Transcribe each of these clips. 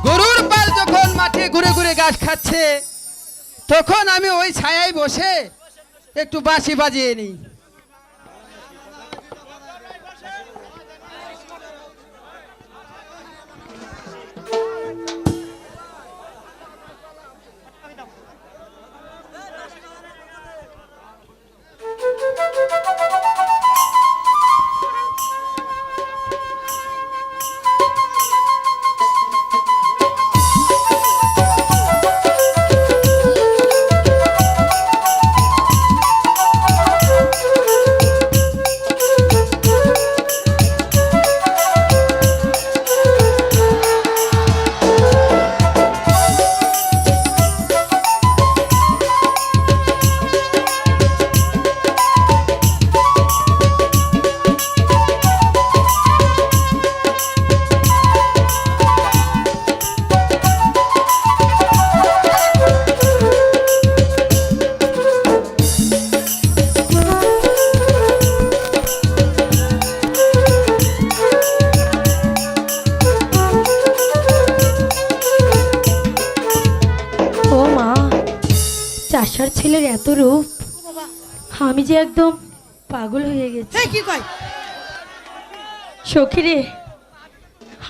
গরুর পাল যখন মাঠে ঘুরে ঘুরে ঘাস খাচ্ছে তখন আমি ওই ছায়ায় বসে একটু বাঁশি বাজিয়ে নিই। চাষার ছেলের এত রূপ, আমি যে একদম পাগল হয়ে গেছি। কি কয় সখী রে,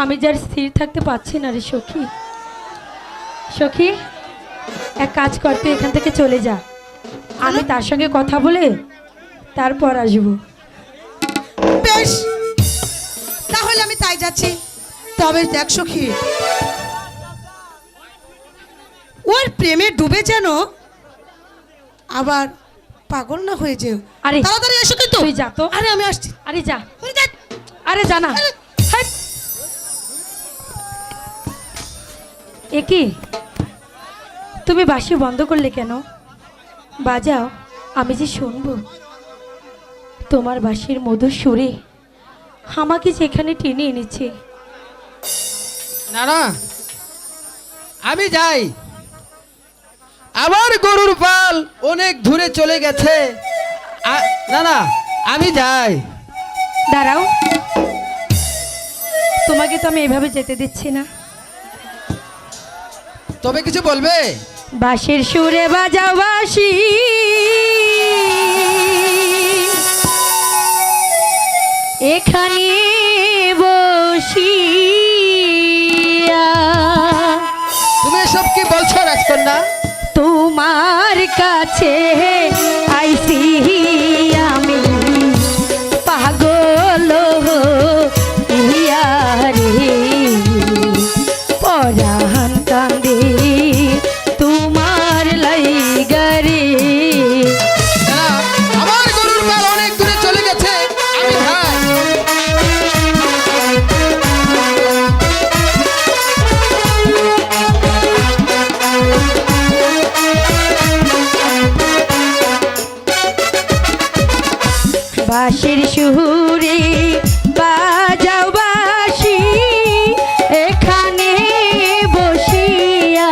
আমি যার স্থির থাকতে পারছি না রে সখী। সখী, এক কাজ করতে এখান থেকে চলে যা, আমি তার সঙ্গে কথা বলে তারপর আসবো। বেশ, তাহলে আমি তাই যাচ্ছি। তবে দেখ সখী, ওর প্রেমে ডুবে যেন আবার পাগল না হয়ে যেও। আরে তাড়াতাড়ি এসো কিন্তু। তুই যা তো। আরে আমি আসছি। আরে যা, আরে যা না। এ কি, তুমি বাঁশি বন্ধ করলে কেন? বাজাও, আমি যে শুনবো। তোমার বাঁশির মধুর সুরে আমাকে যেখানে টেনে এনেছে। না না, আমি যাই। আমার গরুর পাল অনেক দূরে চলে গেছে। না না, আমি যাই। দাঁড়াও, তোমাকে তো আমি এভাবে যেতে দিচ্ছি না। তবে কিছু বলবে? বাঁশির সুরে বাজাও বাঁশি, এখানে বসিয়া। তুমি এসব কি বলছো রাজকন্যা? তোমার কাছে আইসি আমি পাগল হইয়া রে, পরাণ কান্দে তোমার লাইগা রে। না, আমার গরুর পাল অনেক দূরে চলে গেছে, আমি যাই। বাঁশির সুরে বাজাও বাঁশি, এখানে বসিয়া।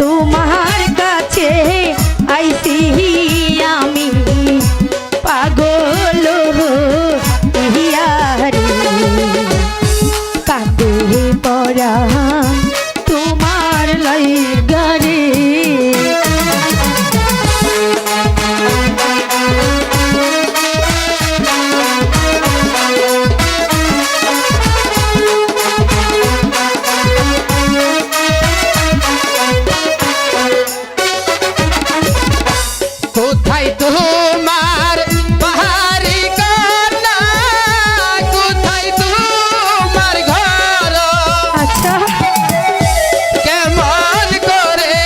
তোমার কাছে আইসি আমি পাগল হইয়া রে, কাঁদে পরাণ তোমার লাইগা রে। কোথায় তোমার পাহাড়ি কন্যা, কোথায় তোমার ঘর? আচ্ছা, কেমন করে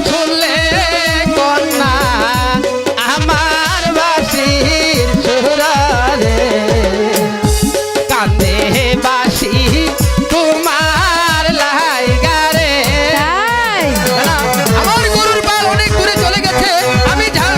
শুনলে কন্যা আমার বাঁশির সুরে? কান্দে বাঁশি তোমার লাইগা রে। তাই আমার গরুর পাল অনেক দূরে চলে গেছে, আমি যাই।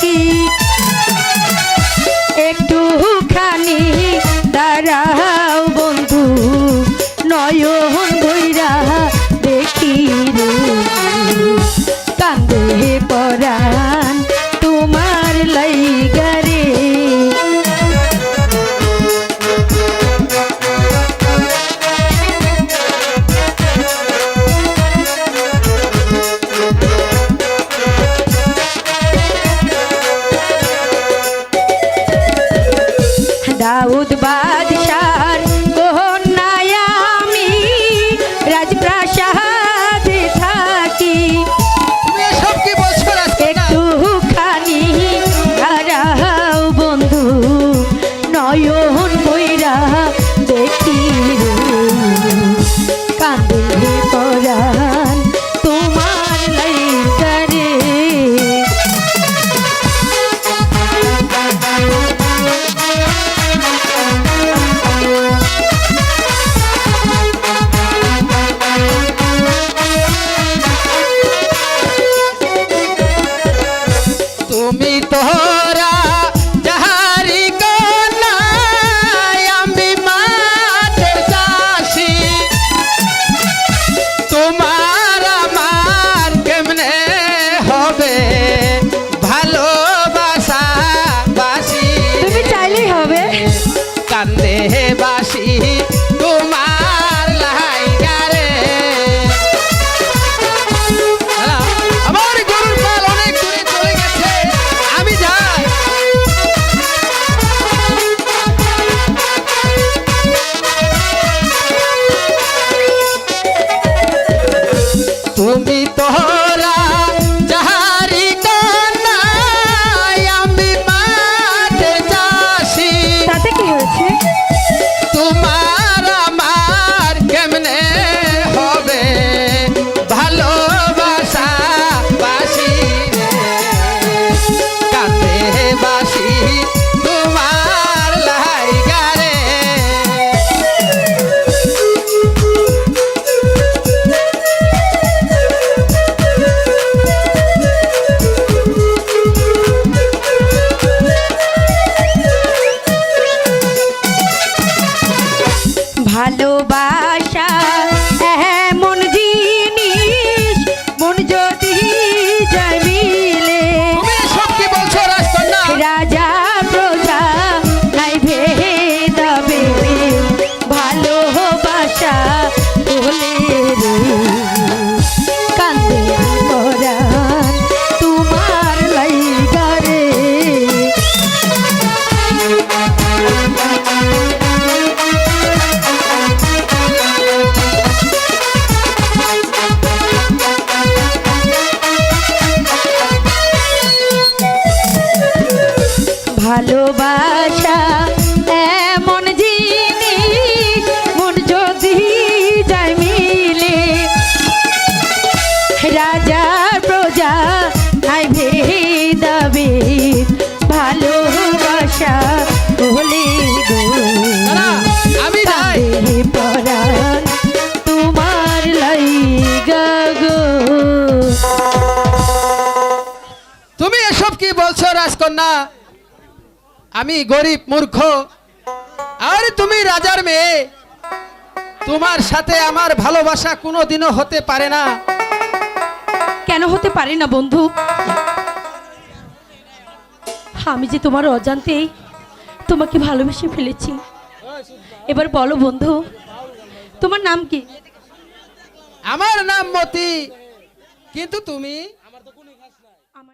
থাকি একটুখানি দাঁড়াও বন্ধু নয়ন ভৈরা দেখি রে কান্দে পরাণ তোমার লাইগা রে দাউদ বাদশার কন্যায় আমি রাজপ্রাসাদে থাকি তুমি এসব কি বলছো রাজকন্যা? একটুখানি দাঁড়াও বন্ধু নয়ন বইরা দেখি রে কান্দে পরাণ তোমার লাইগা রে তুমি তোরা যাহারি কন্যা আমি মাঠের চাষি তোমার আমার কেমনে হবে ভালোবাসা বাসি তুমি চাইলেই হবে কান্দে বাসি তোমার লাইগা রে আমার গরুর পাল অনেক দূরে চলে গেছে আমি যাই তুমি তোরা যাহারি কন্যা আমি মাঠে চাষি তাতে কি হয়েছে তোমার আমার কেমনে হবে ভালোবাসা বাসি রে কান্দে বাসি তোমার লাইগা রে ভালোবাসা এমন জিনিস মন যদি যায় মিলে তুমি এসব কি বলছো রাজকন্যা? রাজা প্রজা নাই ভেদাবে ভালোবাসা বলে রে কান্দে পরাণ তোমার লাইগা রে ভালোবাসা এমন জিনিস মন যদি যায় মিলে রাজা প্রজা নাই ভেদাভেদ ভালোবাসা বলে গো না, আমি যাই কান্দে পরাণ তোমার লাইগা গো তুমি এসব কি বলছো রাজকন্যা? আমি গরিব মূর্খ আর তুমি রাজার মেয়ে তোমার সাথে আমার ভালোবাসা কোনোদিনও হতে পারে না কেন হতে পারে না বন্ধু আমি যে তোমার অজান্তেই তোমাকে ভালোবেসে ফেলেছি এবার বলো বন্ধু তোমার নাম কি আমার নাম মতি কিন্তু তুমি